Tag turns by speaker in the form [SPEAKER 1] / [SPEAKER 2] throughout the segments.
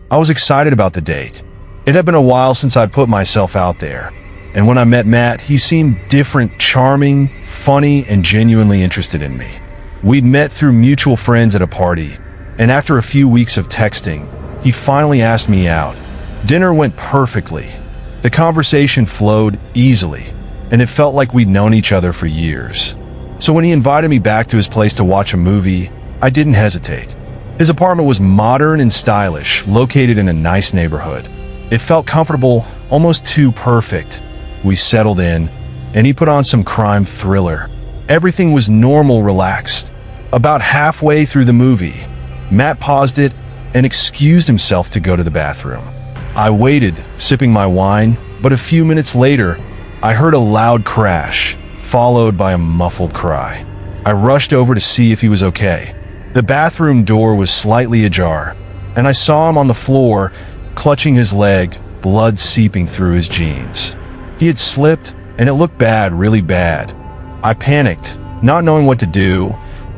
[SPEAKER 1] I was excited about the date. It had been a while since I'd put myself out there, and when I met Matt, he seemed different, charming, funny, and genuinely interested in me. We'd met through mutual friends at a party, and after a few weeks of texting, he finally asked me out. Dinner went perfectly. The conversation flowed easily, and it felt like we'd known each other for years. So when he invited me back to his place to watch a movie, I didn't hesitate. His apartment was modern and stylish, located in a nice neighborhood. It felt comfortable, almost too perfect. We settled in, and he put on some crime thriller. Everything was normal, relaxed. About halfway through the movie, Matt paused it and excused himself to go to the bathroom. I waited, sipping my wine, but a few minutes later, I heard a loud crash, followed by a muffled cry. I rushed over to see if he was okay. The bathroom door was slightly ajar, and I saw him on the floor, clutching his leg, blood seeping through his jeans. He had slipped, and it looked bad, really bad. I panicked, not knowing what to do,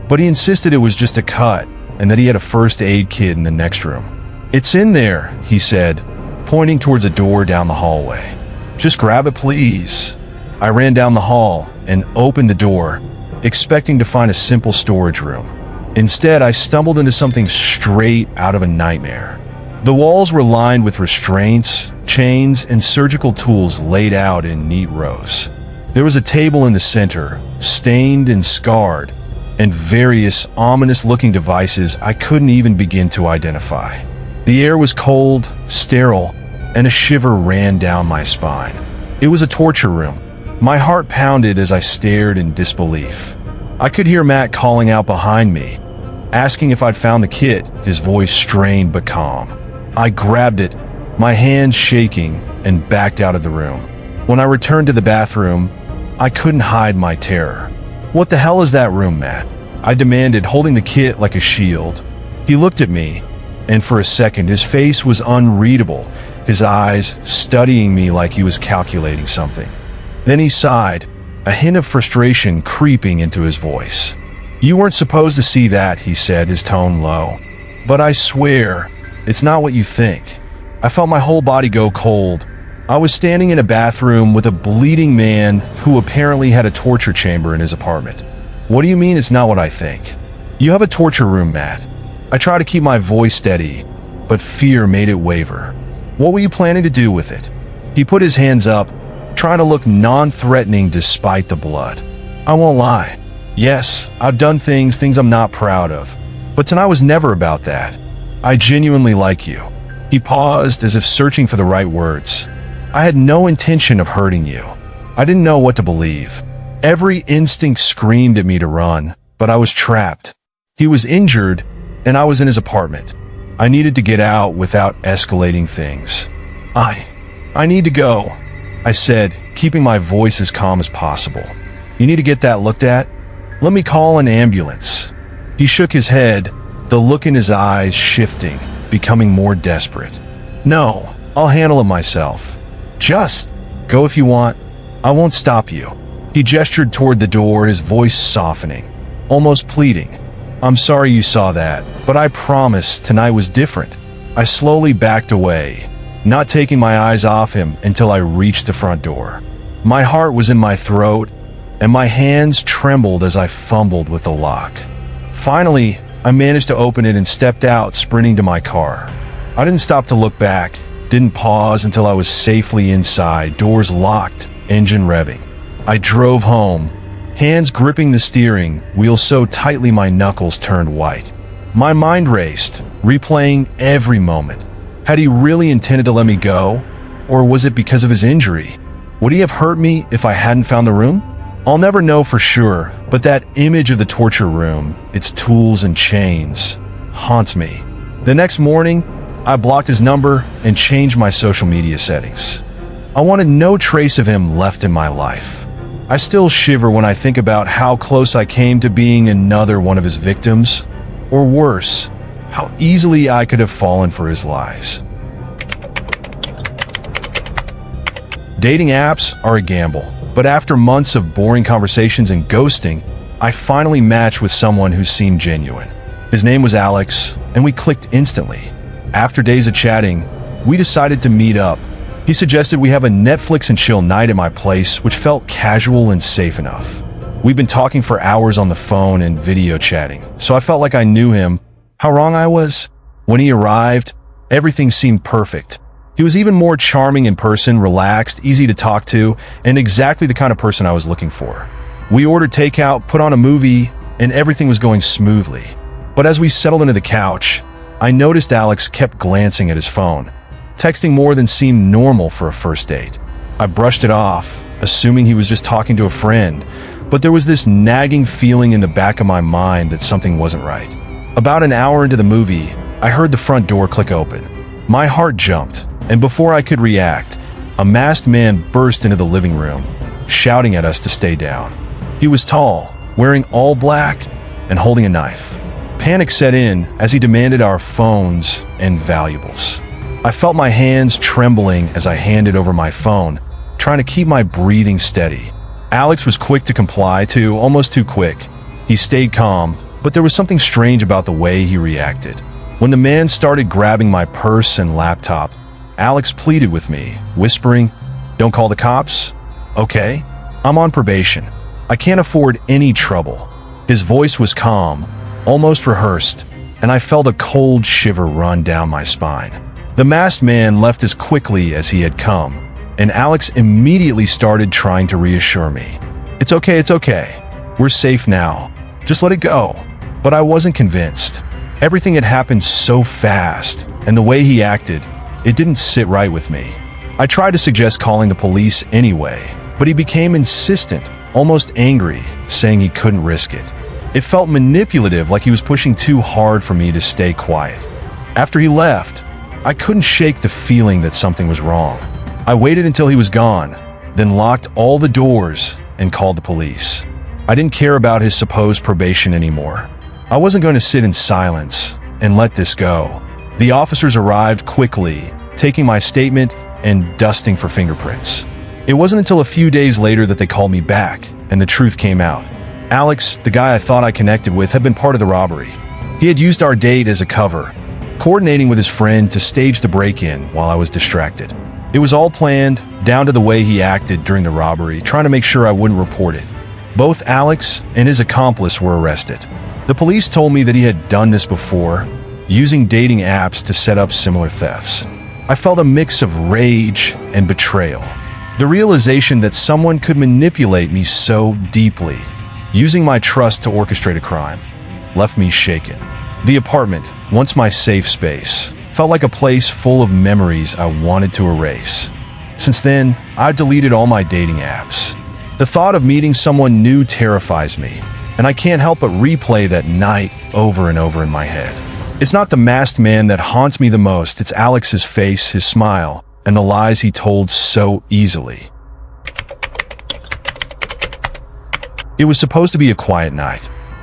[SPEAKER 1] but he insisted it was just a cut, and that he had a first aid kit in the next room. "It's in there," he said, pointing towards a door down the hallway. "Just grab it, please." I ran down the hall and opened the door, expecting to find a simple storage room. Instead, I stumbled into something straight out of a nightmare. The walls were lined with restraints, chains, and surgical tools laid out in neat rows. There was a table in the center, stained and scarred, and various ominous-looking devices I couldn't even begin to identify. The air was cold, sterile, and a shiver ran down my spine. It was a torture room. My heart pounded as I stared in disbelief. I could hear Matt calling out behind me, asking if I'd found the kit, his voice strained but calm. I grabbed it, my hands shaking, and backed out of the room. When I returned to the bathroom, I couldn't hide my terror. "What the hell is that room, Matt?" I demanded, holding the kit like a shield. He looked at me, and for a second his face was unreadable, his eyes studying me like he was calculating something. Then he sighed, a hint of frustration creeping into his voice. "You weren't supposed to see that," he said, his tone low. "But I swear, it's not what you think." I felt my whole body go cold. I was standing in a bathroom with a bleeding man who apparently had a torture chamber in his apartment. "What do you mean it's not what I think? You have a torture room, Matt." I tried to keep my voice steady, but fear made it waver. "What were you planning to do with it?" He put his hands up, trying to look non-threatening despite the blood. "I won't lie. Yes, I've done things I'm not proud of. But tonight was never about that. I genuinely like you." He paused as if searching for the right words. "I had no intention of hurting you." I didn't know what to believe. Every instinct screamed at me to run, but I was trapped. He was injured, and I was in his apartment. I needed to get out without escalating things. I need to go," I said, keeping my voice as calm as possible. "You need to get that looked at? Let me call an ambulance." He shook his head, the look in his eyes shifting, becoming more desperate. "No, I'll handle it myself. Just go if you want. I won't stop you." He gestured toward the door, his voice softening, almost pleading. "I'm sorry you saw that, but I promise tonight was different." I slowly backed away, not taking my eyes off him until I reached the front door. My heart was in my throat, and my hands trembled as I fumbled with the lock. Finally, I managed to open it and stepped out, sprinting to my car. I didn't stop to look back, didn't pause until I was safely inside, doors locked, engine revving. I drove home, hands gripping the steering wheel so tightly my knuckles turned white. My mind raced, replaying every moment. Had he really intended to let me go? Or was it because of his injury? Would he have hurt me if I hadn't found the room? I'll never know for sure, but that image of the torture room, its tools and chains, haunts me. The next morning, I blocked his number and changed my social media settings. I wanted no trace of him left in my life. I still shiver when I think about how close I came to being another one of his victims, or worse, how easily I could have fallen for his lies. Dating apps are a gamble, but after months of boring conversations and ghosting, I finally matched with someone who seemed genuine. His name was Alex, and we clicked instantly. After days of chatting, we decided to meet up. He suggested we have a Netflix and chill night at my place, which felt casual and safe enough. We'd been talking for hours on the phone and video chatting, so I felt like I knew him. How wrong I was? When he arrived, everything seemed perfect. He was even more charming in person, relaxed, easy to talk to, and exactly the kind of person I was looking for. We ordered takeout, put on a movie, and everything was going smoothly. But as we settled into the couch, I noticed Alex kept glancing at his phone, texting more than seemed normal for a first date. I brushed it off, assuming he was just talking to a friend, but there was this nagging feeling in the back of my mind that something wasn't right. About an hour into the movie, I heard the front door click open. My heart jumped, and before I could react, a masked man burst into the living room, shouting at us to stay down. He was tall, wearing all black, and holding a knife. Panic set in as he demanded our phones and valuables. I felt my hands trembling as I handed over my phone, trying to keep my breathing steady. Alex was quick to comply too, almost too quick. He stayed calm, but there was something strange about the way he reacted. When the man started grabbing my purse and laptop, Alex pleaded with me, whispering, "Don't call the cops? Okay, I'm on probation. I can't afford any trouble." His voice was calm, almost rehearsed, and I felt a cold shiver run down my spine. The masked man left as quickly as he had come, and Alex immediately started trying to reassure me. It's okay. We're safe now. Just let it go." But I wasn't convinced. Everything had happened so fast, and the way he acted, it didn't sit right with me. I tried to suggest calling the police anyway, but he became insistent, almost angry, saying he couldn't risk it. It felt manipulative, like he was pushing too hard for me to stay quiet. After he left, I couldn't shake the feeling that something was wrong. I waited until he was gone, then locked all the doors and called the police. I didn't care about his supposed probation anymore. I wasn't going to sit in silence and let this go. The officers arrived quickly, taking my statement and dusting for fingerprints. It wasn't until a few days later that they called me back, and the truth came out. Alex, the guy I thought I connected with, had been part of the robbery. He had used our date as a cover, coordinating with his friend to stage the break-in while I was distracted. It was all planned, down to the way he acted during the robbery, trying to make sure I wouldn't report it. Both Alex and his accomplice were arrested. The police told me that he had done this before, using dating apps to set up similar thefts. I felt a mix of rage and betrayal. The realization that someone could manipulate me so deeply, using my trust to orchestrate a crime, left me shaken. The apartment, once my safe space, felt like a place full of memories I wanted to erase. Since then, I've deleted all my dating apps. The thought of meeting someone new terrifies me, and I can't help but replay that night over and over in my head. It's not the masked man that haunts me the most, it's Alex's face, his smile, and the lies he told so easily. It was supposed to be a quiet night.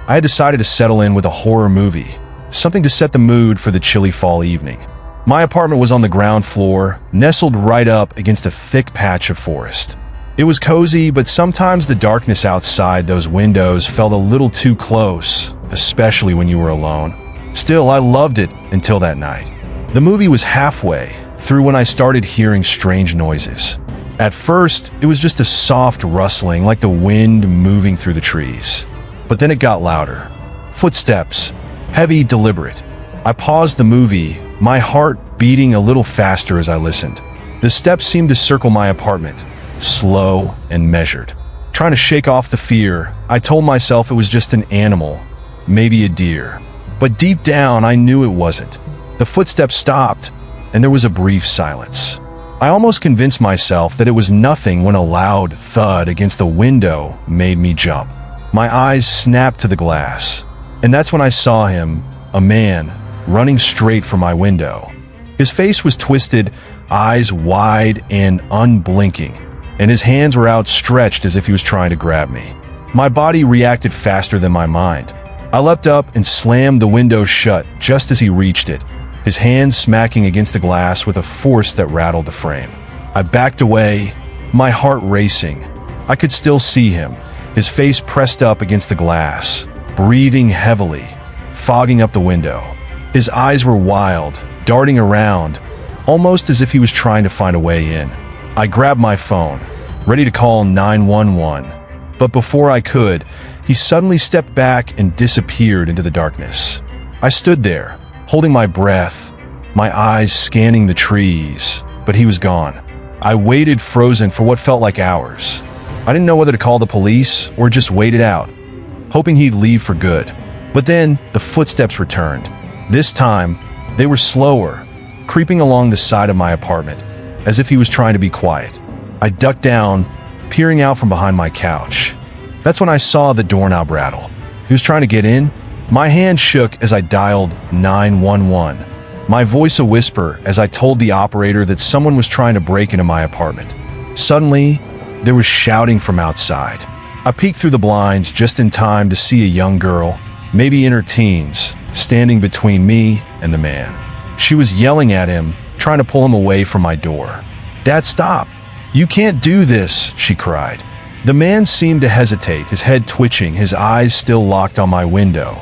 [SPEAKER 1] I had decided to settle in with a horror movie, something to set the mood for the chilly fall evening. My apartment was on the ground floor, nestled right up against a thick patch of forest. It was cozy, but sometimes the darkness outside those windows felt a little too close, especially when you were alone. Still, I loved it until that night. The movie was halfway through when I started hearing strange noises. At first, it was just a soft rustling, like the wind moving through the trees. But then it got louder. Footsteps, heavy, deliberate. I paused the movie, my heart beating a little faster as I listened. The steps seemed to circle my apartment, slow and measured. Trying to shake off the fear, I told myself it was just an animal, maybe a deer. But deep down, I knew it wasn't. The footsteps stopped, and there was a brief silence. I almost convinced myself that it was nothing when a loud thud against the window made me jump. My eyes snapped to the glass, and that's when I saw him, a man, running straight for my window. His face was twisted, eyes wide and unblinking, and his hands were outstretched as if he was trying to grab me. My body reacted faster than my mind. I leapt up and slammed the window shut just as he reached it, his hands smacking against the glass with a force that rattled the frame. I backed away, my heart racing. I could still see him, his face pressed up against the glass, breathing heavily, fogging up the window. His eyes were wild, darting around, almost as if he was trying to find a way in. I grabbed my phone, ready to call 911, but before I could, he suddenly stepped back and disappeared into the darkness. I stood there, holding my breath, my eyes scanning the trees, but he was gone. I waited frozen for what felt like hours. I didn't know whether to call the police or just wait it out, hoping he'd leave for good. But then the footsteps returned. This time, they were slower, creeping along the side of my apartment, as if he was trying to be quiet. I ducked down, peering out from behind my couch. That's when I saw the doorknob rattle. He was trying to get in. My hand shook as I dialed 911, my voice a whisper as I told the operator that someone was trying to break into my apartment. Suddenly, there was shouting from outside. I peeked through the blinds just in time to see a young girl, maybe in her teens, standing between me and the man. She was yelling at him, trying to pull him away from my door. "Dad, stop! You can't do this!" she cried. The man seemed to hesitate, his head twitching, his eyes still locked on my window.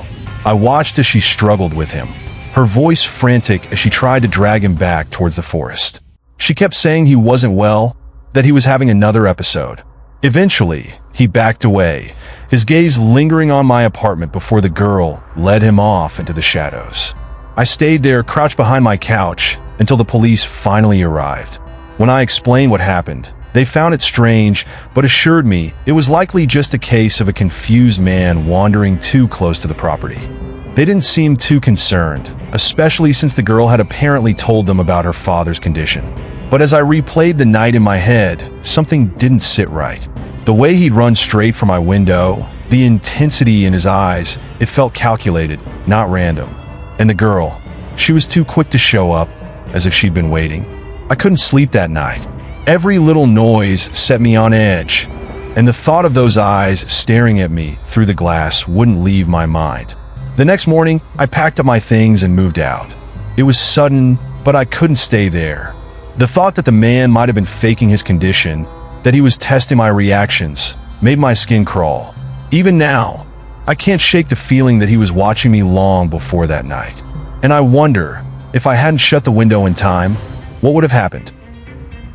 [SPEAKER 1] I watched as she struggled with him, her voice frantic as she tried to drag him back towards the forest. She kept saying he wasn't well, that he was having another episode. Eventually, he backed away, his gaze lingering on my apartment before the girl led him off into the shadows. I stayed there, crouched behind my couch, until the police finally arrived. When I explained what happened, they found it strange, but assured me it was likely just a case of a confused man wandering too close to the property. They didn't seem too concerned, especially since the girl had apparently told them about her father's condition. But as I replayed the night in my head, something didn't sit right. The way he'd run straight for my window, the intensity in his eyes, it felt calculated, not random. And the girl, she was too quick to show up, as if she'd been waiting. I couldn't sleep that night. Every little noise set me on edge, and the thought of those eyes staring at me through the glass wouldn't leave my mind. The next morning, I packed up my things and moved out. It was sudden, but I couldn't stay there. The thought that the man might have been faking his condition, that he was testing my reactions, made my skin crawl. Even now, I can't shake the feeling that he was watching me long before that night. And I wonder, if I hadn't shut the window in time, what would have happened?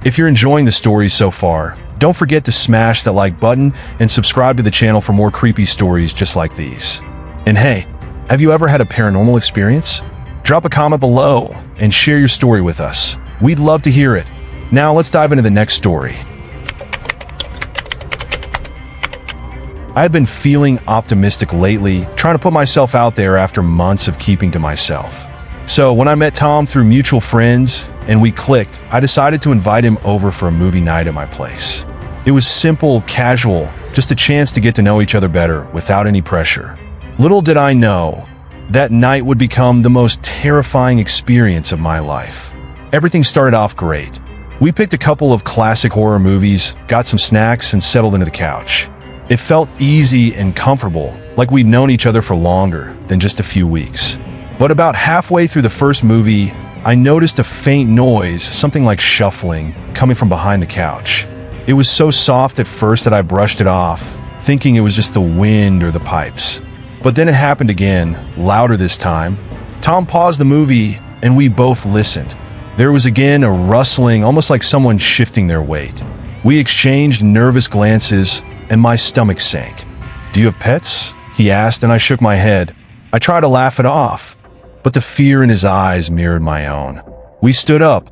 [SPEAKER 1] If you're enjoying the stories so far, don't forget to smash that like button and subscribe to the channel for more creepy stories just like these. And hey, have you ever had a paranormal experience? Drop a comment below and share your story with us. We'd love to hear it. Now let's dive into the next story. I had been feeling optimistic lately, trying to put myself out there after months of keeping to myself. So when I met Tom through mutual friends and we clicked, I decided to invite him over for a movie night at my place. It was simple, casual, just a chance to get to know each other better without any pressure. Little did I know, that night would become the most terrifying experience of my life. Everything started off great. We picked a couple of classic horror movies, got some snacks, and settled into the couch. It felt easy and comfortable, like we'd known each other for longer than just a few weeks. But about halfway through the first movie, I noticed a faint noise, something like shuffling, coming from behind the couch. It was so soft at first that I brushed it off, thinking it was just the wind or the pipes. But then it happened again, louder this time. Tom paused the movie, and we both listened. There was again a rustling, almost like someone shifting their weight. We exchanged nervous glances, and my stomach sank. "Do you have pets?" he asked, and I shook my head. I tried to laugh it off, but the fear in his eyes mirrored my own. We stood up,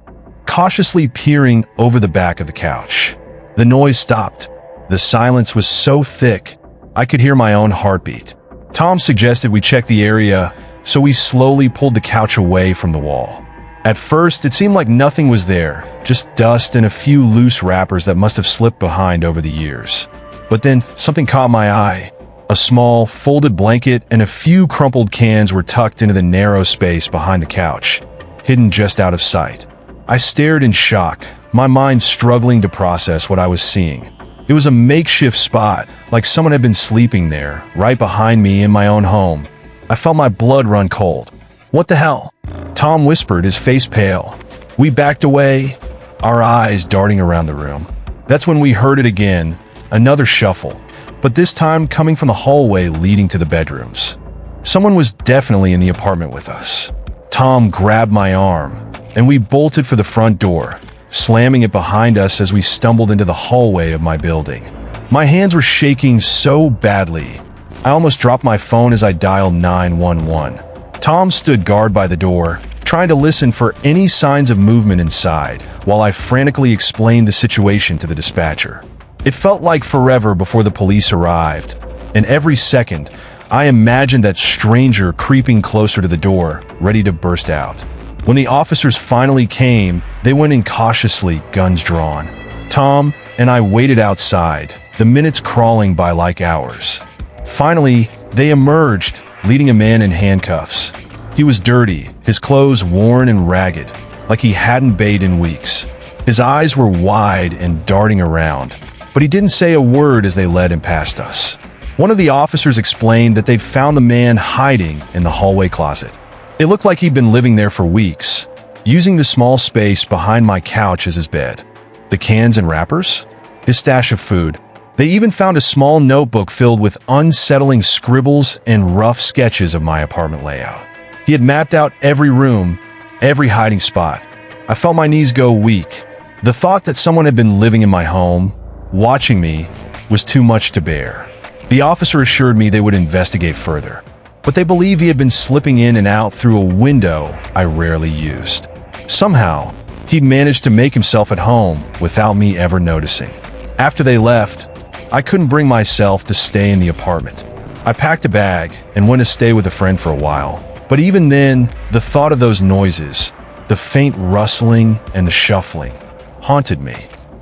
[SPEAKER 1] cautiously peering over the back of the couch. The noise stopped. The silence was so thick, I could hear my own heartbeat. Tom suggested we check the area, so we slowly pulled the couch away from the wall. At first, it seemed like nothing was there, just dust and a few loose wrappers that must have slipped behind over the years. But then something caught my eye. A small, folded blanket and a few crumpled cans were tucked into the narrow space behind the couch, hidden just out of sight. I stared in shock, my mind struggling to process what I was seeing. It was a makeshift spot, like someone had been sleeping there, right behind me in my own home. I felt my blood run cold. "What the hell?" Tom whispered, his face pale. We backed away, our eyes darting around the room. That's when we heard it again, another shuffle, but this time coming from the hallway leading to the bedrooms. Someone was definitely in the apartment with us. Tom grabbed my arm, and we bolted for the front door, slamming it behind us as we stumbled into the hallway of my building. My hands were shaking so badly, I almost dropped my phone as I dialed 911. Tom stood guard by the door, trying to listen for any signs of movement inside, while I frantically explained the situation to the dispatcher. It felt like forever before the police arrived, and every second, I imagined that stranger creeping closer to the door, ready to burst out. When the officers finally came, they went in cautiously, guns drawn. Tom and I waited outside, the minutes crawling by like hours. Finally, they emerged, leading a man in handcuffs. He was dirty, his clothes worn and ragged, like he hadn't bathed in weeks. His eyes were wide and darting around, but he didn't say a word as they led him past us. One of the officers explained that they'd found the man hiding in the hallway closet. It looked like he'd been living there for weeks, using the small space behind my couch as his bed. The cans and wrappers? His stash of food. They even found a small notebook filled with unsettling scribbles and rough sketches of my apartment layout. He had mapped out every room, every hiding spot. I felt my knees go weak. The thought that someone had been living in my home, watching me, was too much to bear. The officer assured me they would investigate further, but they believed he had been slipping in and out through a window I rarely used. Somehow, he'd managed to make himself at home without me ever noticing. After they left, I couldn't bring myself to stay in the apartment. I packed a bag and went to stay with a friend for a while. But even then, the thought of those noises, the faint rustling and the shuffling, haunted me.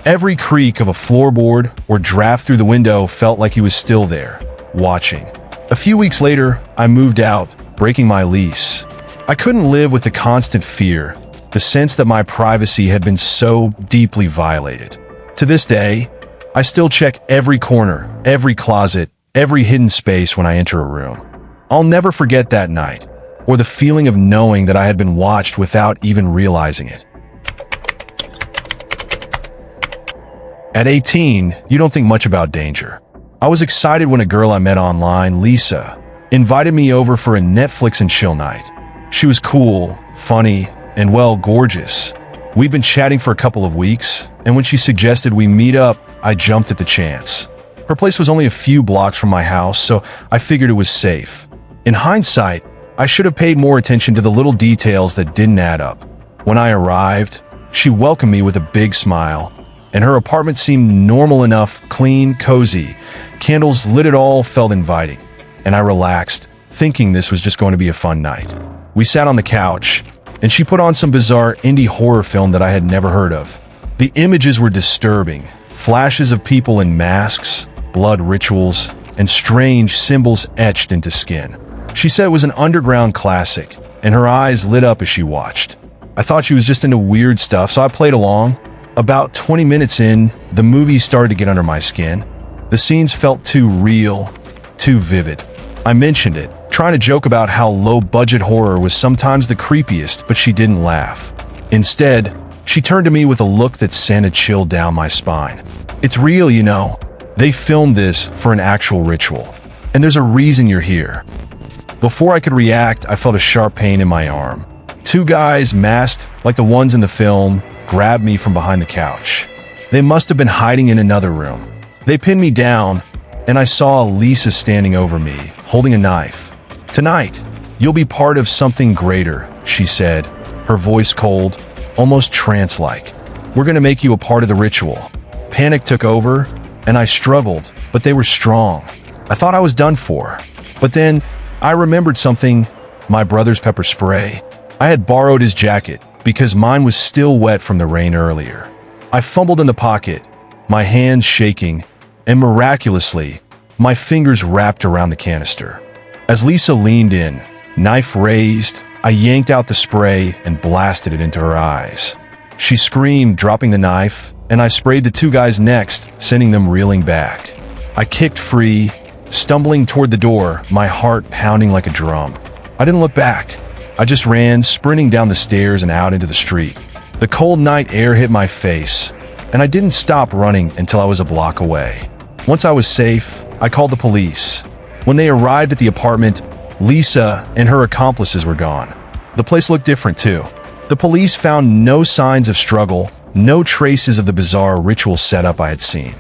[SPEAKER 1] Every creak of a floorboard or draft through the window felt like he was still there, watching. A few weeks later, I moved out, breaking my lease. I couldn't live with the constant fear, the sense that my privacy had been so deeply violated. To this day, I still check every corner, every closet, every hidden space when I enter a room. I'll never forget that night, or the feeling of knowing that I had been watched without even realizing it. At 18, you don't think much about danger. I was excited when a girl I met online, Lisa, invited me over for a Netflix and chill night. She was cool, funny, and well, gorgeous. We'd been chatting for a couple of weeks, and when she suggested we meet up, I jumped at the chance. Her place was only a few blocks from my house, so I figured it was safe. In hindsight, I should have paid more attention to the little details that didn't add up. When I arrived, she welcomed me with a big smile, and her apartment seemed normal enough, clean, cozy. Candles lit, it all felt inviting, and I relaxed, thinking this was just going to be a fun night. We sat on the couch, and she put on some bizarre indie horror film that I had never heard of. The images were disturbing, flashes of people in masks, blood rituals, and strange symbols etched into skin. She said it was an underground classic, and her eyes lit up as she watched. I thought she was just into weird stuff, so I played along. About 20 minutes in, the movie started to get under my skin. The scenes felt too real, too vivid. I mentioned it, trying to joke about how low-budget horror was sometimes the creepiest, but she didn't laugh. Instead, she turned to me with a look that sent a chill down my spine. "It's real, you know. They filmed this for an actual ritual. And there's a reason you're here." Before I could react, I felt a sharp pain in my arm. Two guys, masked like the ones in the film, grabbed me from behind the couch. They must have been hiding in another room. They pinned me down, and I saw Lisa standing over me, holding a knife. "Tonight, you'll be part of something greater," she said, her voice cold, almost trance-like. "We're gonna make you a part of the ritual." Panic took over, and I struggled, but they were strong. I thought I was done for. But then, I remembered something, my brother's pepper spray. I had borrowed his jacket, because mine was still wet from the rain earlier. I fumbled in the pocket, my hands shaking, and miraculously, my fingers wrapped around the canister. As Lisa leaned in, knife raised, I yanked out the spray and blasted it into her eyes. She screamed, dropping the knife, and I sprayed the two guys next, sending them reeling back. I kicked free, stumbling toward the door, my heart pounding like a drum. I didn't look back. I just ran, sprinting down the stairs and out into the street. The cold night air hit my face, and I didn't stop running until I was a block away. Once I was safe, I called the police. When they arrived at the apartment, Lisa and her accomplices were gone. The place looked different too. The police found no signs of struggle, no traces of the bizarre ritual setup I had seen.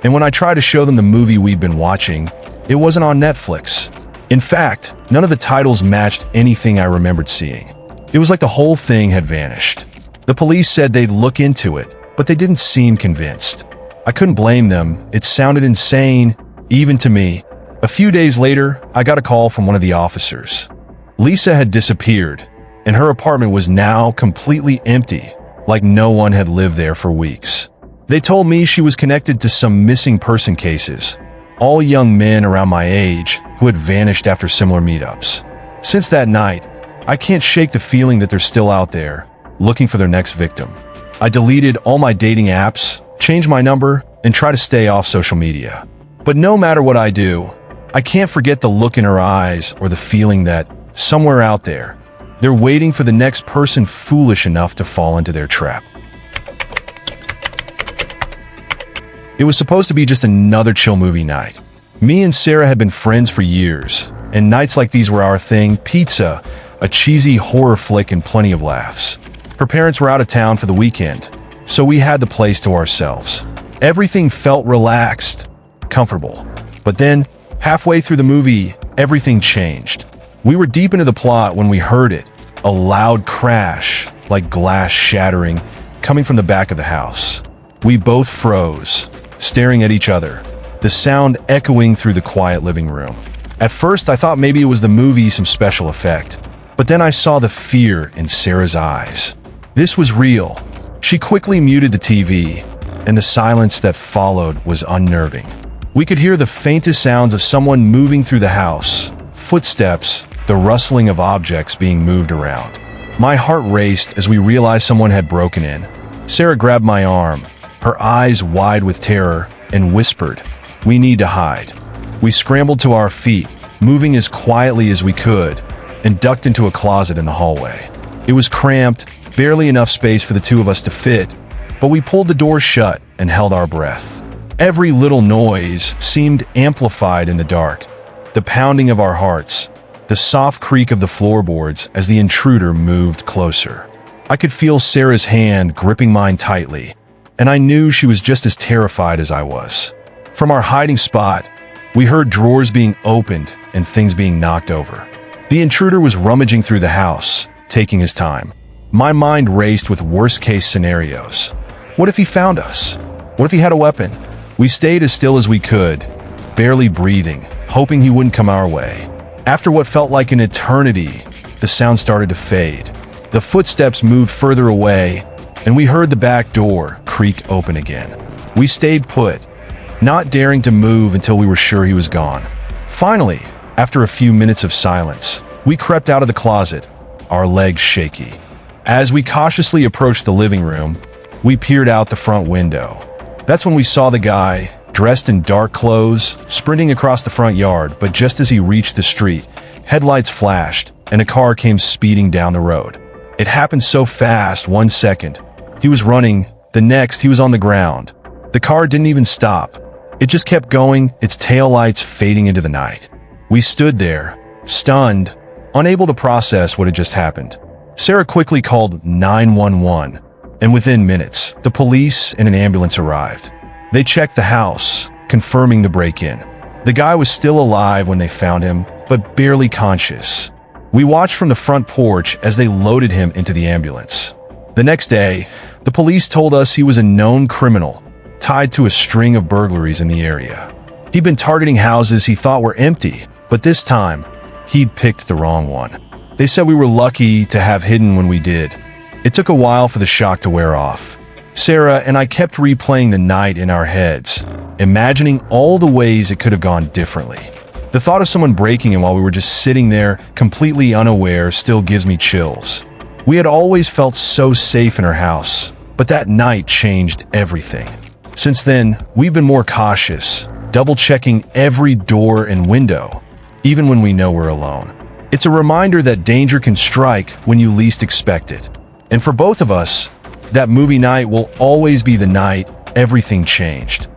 [SPEAKER 1] And when I tried to show them the movie we'd been watching, it wasn't on Netflix. In fact, none of the titles matched anything I remembered seeing. It was like the whole thing had vanished. The police said they'd look into it, but they didn't seem convinced. I couldn't blame them. It sounded insane, even to me. A few days later, I got a call from one of the officers. Lisa had disappeared, and her apartment was now completely empty, like no one had lived there for weeks. They told me she was connected to some missing person cases, all young men around my age who had vanished after similar meetups. Since that night, I can't shake the feeling that they're still out there, looking for their next victim. I deleted all my dating apps, changed my number, and try to stay off social media. But no matter what I do, I can't forget the look in her eyes or the feeling that, somewhere out there, they're waiting for the next person foolish enough to fall into their trap. It was supposed to be just another chill movie night. Me and Sarah had been friends for years, and nights like these were our thing: pizza, a cheesy horror flick, and plenty of laughs. Her parents were out of town for the weekend, so we had the place to ourselves. Everything felt relaxed, comfortable. But then, halfway through the movie, everything changed. We were deep into the plot when we heard it, a loud crash, like glass shattering, coming from the back of the house. We both froze, staring at each other, the sound echoing through the quiet living room. At first, I thought maybe it was the movie, some special effect. But then I saw the fear in Sarah's eyes. This was real. She quickly muted the TV, and the silence that followed was unnerving. We could hear the faintest sounds of someone moving through the house, footsteps, the rustling of objects being moved around. My heart raced as we realized someone had broken in. Sarah grabbed my arm, her eyes wide with terror, and whispered, "We need to hide." We scrambled to our feet, moving as quietly as we could, and ducked into a closet in the hallway. It was cramped, barely enough space for the two of us to fit, but we pulled the door shut and held our breath. Every little noise seemed amplified in the dark, the pounding of our hearts, the soft creak of the floorboards as the intruder moved closer. I could feel Sarah's hand gripping mine tightly, and I knew she was just as terrified as I was. From our hiding spot, we heard drawers being opened and things being knocked over. The intruder was rummaging through the house, taking his time. My mind raced with worst-case scenarios. What if he found us? What if he had a weapon? We stayed as still as we could, barely breathing, hoping he wouldn't come our way. After what felt like an eternity, the sound started to fade. The footsteps moved further away, and we heard the back door creak open again. We stayed put, not daring to move until we were sure he was gone. Finally, after a few minutes of silence, we crept out of the closet, our legs shaky. As we cautiously approached the living room, we peered out the front window. That's when we saw the guy, dressed in dark clothes, sprinting across the front yard, but just as he reached the street, headlights flashed, and a car came speeding down the road. It happened so fast. 1 second, he was running, the next, he was on the ground. The car didn't even stop. It just kept going, its taillights fading into the night. We stood there, stunned, unable to process what had just happened. Sarah quickly called 911, and within minutes, the police and an ambulance arrived. They checked the house, confirming the break-in. The guy was still alive when they found him, but barely conscious. We watched from the front porch as they loaded him into the ambulance. The next day, the police told us he was a known criminal, tied to a string of burglaries in the area. He'd been targeting houses he thought were empty, but this time, he'd picked the wrong one. They said we were lucky to have hidden when we did. It took a while for the shock to wear off. Sarah and I kept replaying the night in our heads, imagining all the ways it could have gone differently. The thought of someone breaking in while we were just sitting there, completely unaware, still gives me chills. We had always felt so safe in our house, but that night changed everything. Since then, we've been more cautious, double-checking every door and window, even when we know we're alone. It's a reminder that danger can strike when you least expect it. And for both of us, that movie night will always be the night everything changed.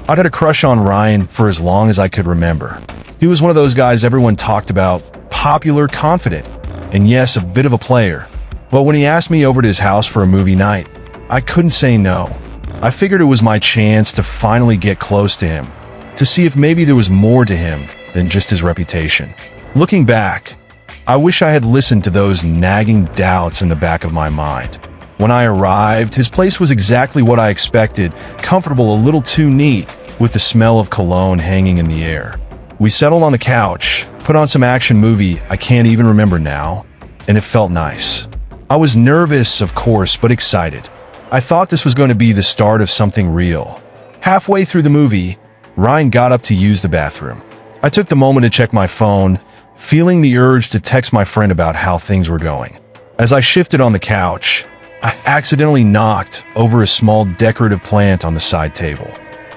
[SPEAKER 1] I'd had a crush on Ryan for as long as I could remember. He was one of those guys everyone talked about, popular, confident, and yes, a bit of a player. But when he asked me over to his house for a movie night, I couldn't say no. I figured it was my chance to finally get close to him, to see if maybe there was more to him than just his reputation. Looking back, I wish I had listened to those nagging doubts in the back of my mind. When I arrived, his place was exactly what I expected, comfortable, a little too neat, with the smell of cologne hanging in the air. We settled on the couch, put on some action movie I can't even remember now, and it felt nice. I was nervous, of course, but excited. I thought this was going to be the start of something real. Halfway through the movie, Ryan got up to use the bathroom. I took the moment to check my phone, feeling the urge to text my friend about how things were going. As I shifted on the couch, I accidentally knocked over a small decorative plant on the side table.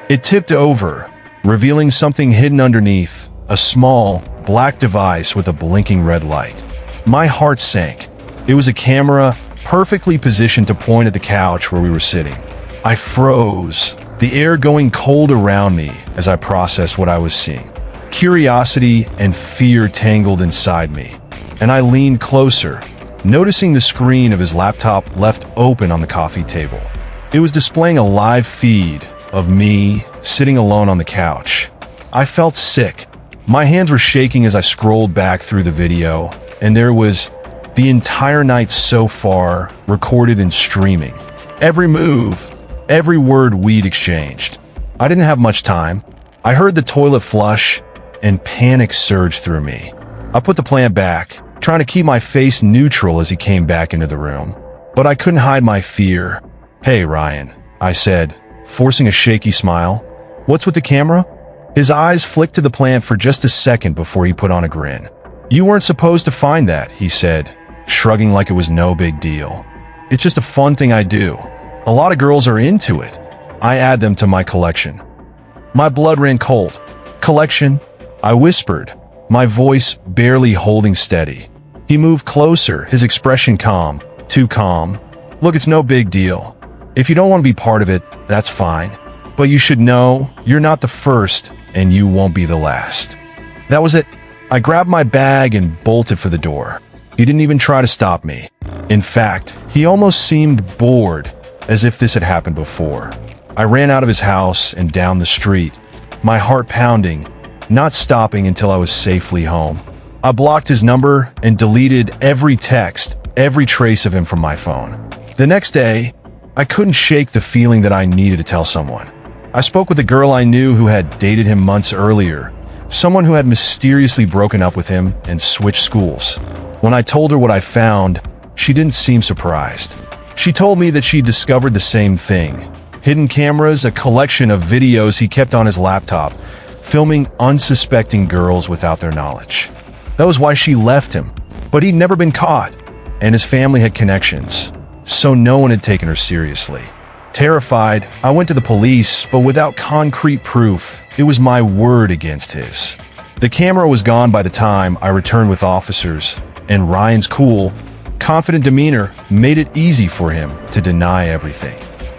[SPEAKER 1] It tipped over, revealing something hidden underneath, a small, black device with a blinking red light. My heart sank. It was a camera, perfectly positioned to point at the couch where we were sitting. I froze, the air going cold around me as I processed what I was seeing. Curiosity and fear tangled inside me, and I leaned closer, noticing the screen of his laptop left open on the coffee table. It was displaying a live feed of me sitting alone on the couch. I felt sick. My hands were shaking as I scrolled back through the video, and there was the entire night so far recorded and streaming. Every move, every word we'd exchanged. I didn't have much time. I heard the toilet flush, and panic surged through me. I put the plant back, trying to keep my face neutral as he came back into the room. But I couldn't hide my fear. "Hey, Ryan," I said, forcing a shaky smile. "What's with the camera?" His eyes flicked to the plant for just a second before he put on a grin. "You weren't supposed to find that," he said, shrugging like it was no big deal. "It's just a fun thing I do. A lot of girls are into it. I add them to my collection." My blood ran cold. "Collection?" I whispered, my voice barely holding steady. He moved closer, his expression calm, too calm. "Look, it's no big deal. If you don't want to be part of it, that's fine. But you should know, you're not the first, and you won't be the last." That was it. I grabbed my bag and bolted for the door. He didn't even try to stop me. In fact, he almost seemed bored, as if this had happened before. I ran out of his house and down the street, my heart pounding, not stopping until I was safely home. I blocked his number and deleted every text, every trace of him from my phone. The next day, I couldn't shake the feeling that I needed to tell someone. I spoke with a girl I knew who had dated him months earlier, someone who had mysteriously broken up with him and switched schools. When I told her what I found, she didn't seem surprised. She told me that she discovered the same thing. Hidden cameras, a collection of videos he kept on his laptop, filming unsuspecting girls without their knowledge. That was why she left him, but he'd never been caught, and his family had connections, so no one had taken her seriously. Terrified, I went to the police, but without concrete proof, it was my word against his. The camera was gone by the time I returned with officers, and Ryan's cool, confident demeanor made it easy for him to deny everything.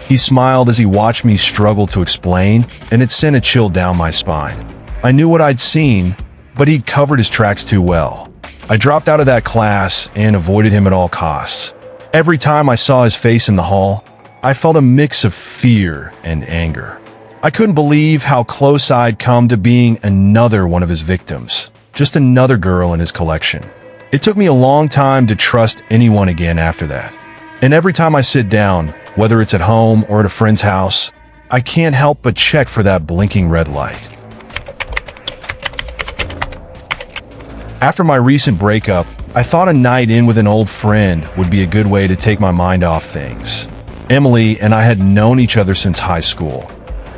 [SPEAKER 1] He smiled as he watched me struggle to explain, and it sent a chill down my spine. I knew what I'd seen, but he'd covered his tracks too well. I dropped out of that class and avoided him at all costs. Every time I saw his face in the hall, I felt a mix of fear and anger. I couldn't believe how close I'd come to being another one of his victims, just another girl in his collection. It took me a long time to trust anyone again after that. And every time I sit down, whether it's at home or at a friend's house, I can't help but check for that blinking red light. After my recent breakup, I thought a night in with an old friend would be a good way to take my mind off things. Emily and I had known each other since high school,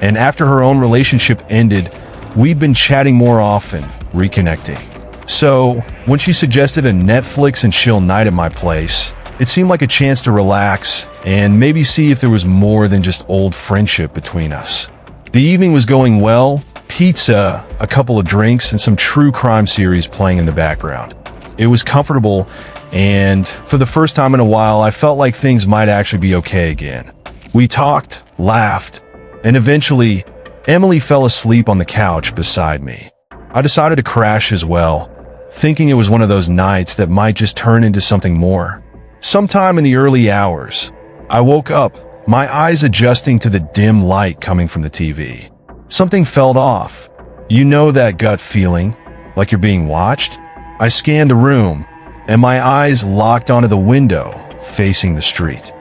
[SPEAKER 1] and after her own relationship ended, we'd been chatting more often, reconnecting. So, when she suggested a Netflix and chill night at my place, it seemed like a chance to relax and maybe see if there was more than just old friendship between us. The evening was going well, pizza, a couple of drinks, and some true crime series playing in the background. It was comfortable, and for the first time in a while, I felt like things might actually be okay again. We talked, laughed, and eventually, Emily fell asleep on the couch beside me. I decided to crash as well, thinking it was one of those nights that might just turn into something more. Sometime in the early hours, I woke up, my eyes adjusting to the dim light coming from the TV. Something felt off. You know that gut feeling, like you're being watched? I scanned the room, and my eyes locked onto the window facing the street.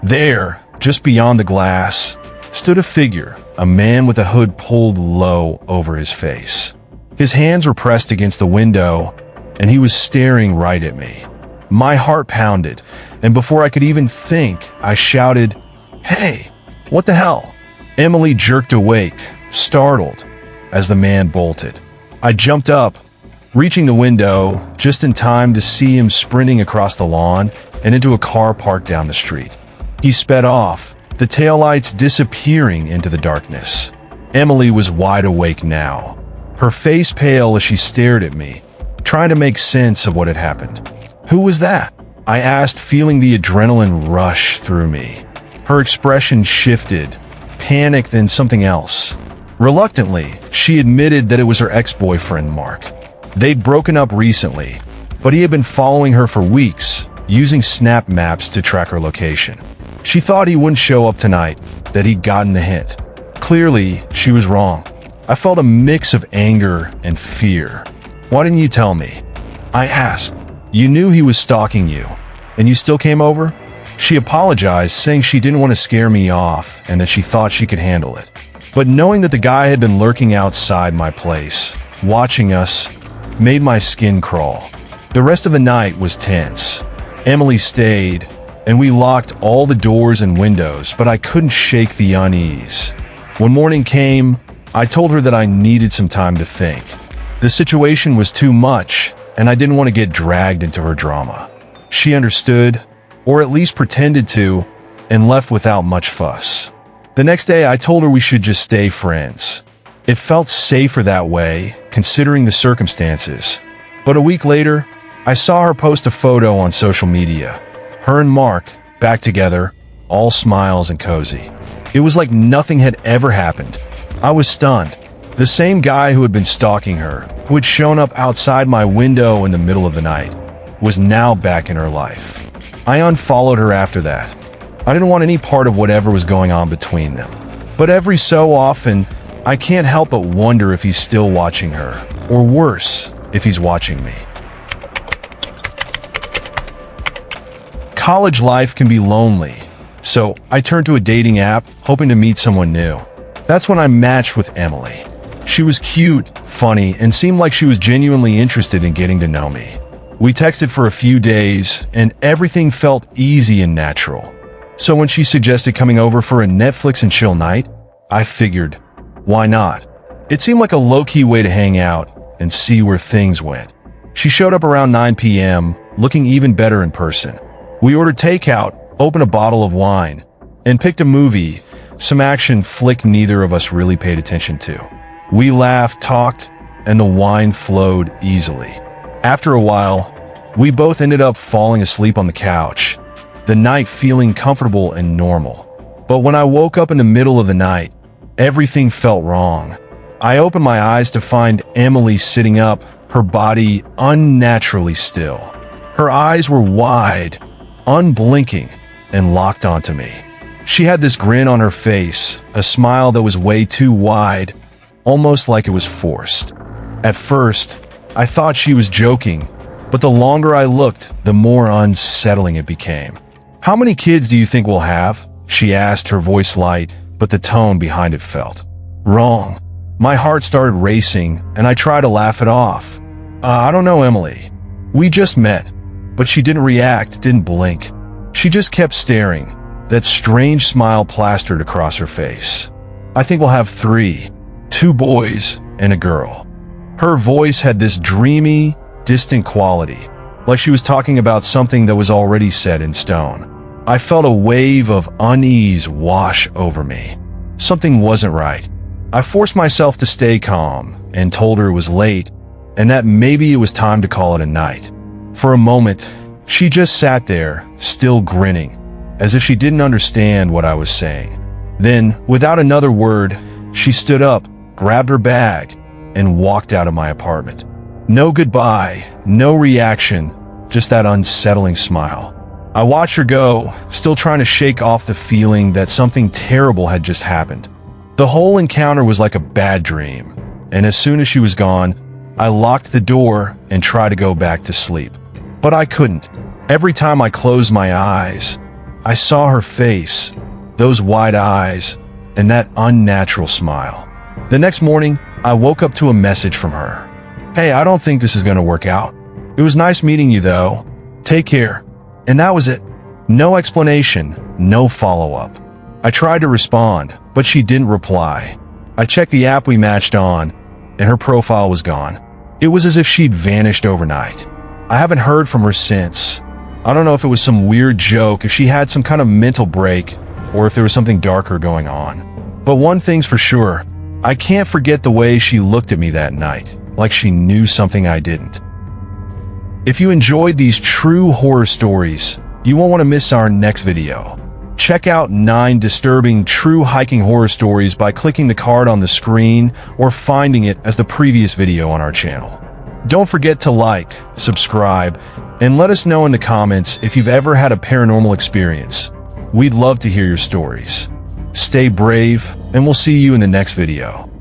[SPEAKER 1] There, just beyond the glass, stood a figure, a man with a hood pulled low over his face. His hands were pressed against the window, and he was staring right at me. My heart pounded, and before I could even think, I shouted, "Hey, what the hell?" Emily jerked awake, startled, as the man bolted. I jumped up, reaching the window just in time to see him sprinting across the lawn and into a car parked down the street. He sped off, the taillights disappearing into the darkness. Emily was wide awake now, her face pale as she stared at me, trying to make sense of what had happened. "Who was that?" I asked, feeling the adrenaline rush through me. Her expression shifted, panic then something else. Reluctantly, she admitted that it was her ex-boyfriend, Mark. They'd broken up recently, but he had been following her for weeks, using snap maps to track her location. She thought he wouldn't show up tonight, that he'd gotten the hint. Clearly, she was wrong. I felt a mix of anger and fear. "Why didn't you tell me?" I asked. "You knew he was stalking you, and you still came over?" She apologized, saying she didn't want to scare me off and that she thought she could handle it. But knowing that the guy had been lurking outside my place, watching us, made my skin crawl. The rest of the night was tense. Emily stayed, and we locked all the doors and windows, but I couldn't shake the unease. When morning came, I told her that I needed some time to think. The situation was too much, and I didn't want to get dragged into her drama. She understood, or at least pretended to, and left without much fuss. The next day, I told her we should just stay friends. It felt safer that way, considering the circumstances. But a week later, I saw her post a photo on social media. Her and Mark, back together, all smiles and cozy. It was like nothing had ever happened. I was stunned. The same guy who had been stalking her, who had shown up outside my window in the middle of the night, was now back in her life. I unfollowed her after that. I didn't want any part of whatever was going on between them. But every so often, I can't help but wonder if he's still watching her, or worse, if he's watching me. College life can be lonely, so I turned to a dating app, hoping to meet someone new. That's when I matched with Emily. She was cute, funny, and seemed like she was genuinely interested in getting to know me. We texted for a few days, and everything felt easy and natural. So when she suggested coming over for a Netflix and chill night, I figured, why not? It seemed like a low-key way to hang out and see where things went. She showed up around 9 p.m., looking even better in person. We ordered takeout, opened a bottle of wine, and picked a movie, some action flick neither of us really paid attention to. We laughed, talked, and the wine flowed easily. After a while, we both ended up falling asleep on the couch, the night feeling comfortable and normal. But when I woke up in the middle of the night, everything felt wrong. I opened my eyes to find Emily sitting up, her body unnaturally still. Her eyes were wide, unblinking, and locked onto me. She had this grin on her face, a smile that was way too wide, almost like it was forced. At first, I thought she was joking, but the longer I looked, the more unsettling it became. "How many kids do you think we'll have?" she asked, her voice light, but the tone behind it felt wrong. My heart started racing, and I tried to laugh it off. I don't know, Emily. We just met." But she didn't react, didn't blink. She just kept staring, that strange smile plastered across her face. "I think we'll have 3, 2 boys and a girl." Her voice had this dreamy, distant quality, like she was talking about something that was already set in stone. I felt a wave of unease wash over me. Something wasn't right. I forced myself to stay calm and told her it was late and that maybe it was time to call it a night. For a moment, she just sat there, still grinning, as if she didn't understand what I was saying. Then, without another word, she stood up, grabbed her bag, and walked out of my apartment. No goodbye, no reaction, just that unsettling smile. I watched her go, still trying to shake off the feeling that something terrible had just happened. The whole encounter was like a bad dream, and as soon as she was gone, I locked the door and tried to go back to sleep. But I couldn't. Every time I closed my eyes, I saw her face, those wide eyes, and that unnatural smile. The next morning, I woke up to a message from her. "Hey, I don't think this is going to work out. It was nice meeting you though. Take care." And that was it. No explanation, no follow-up. I tried to respond, but she didn't reply. I checked the app we matched on, and her profile was gone. It was as if she'd vanished overnight. I haven't heard from her since. I don't know if it was some weird joke, if she had some kind of mental break, or if there was something darker going on. But one thing's for sure, I can't forget the way she looked at me that night, like she knew something I didn't. If you enjoyed these true horror stories, you won't want to miss our next video. Check out 9 disturbing true hiking horror stories by clicking the card on the screen or finding it as the previous video on our channel. Don't forget to like, subscribe, and let us know in the comments if you've ever had a paranormal experience. We'd love to hear your stories. Stay brave, and we'll see you in the next video.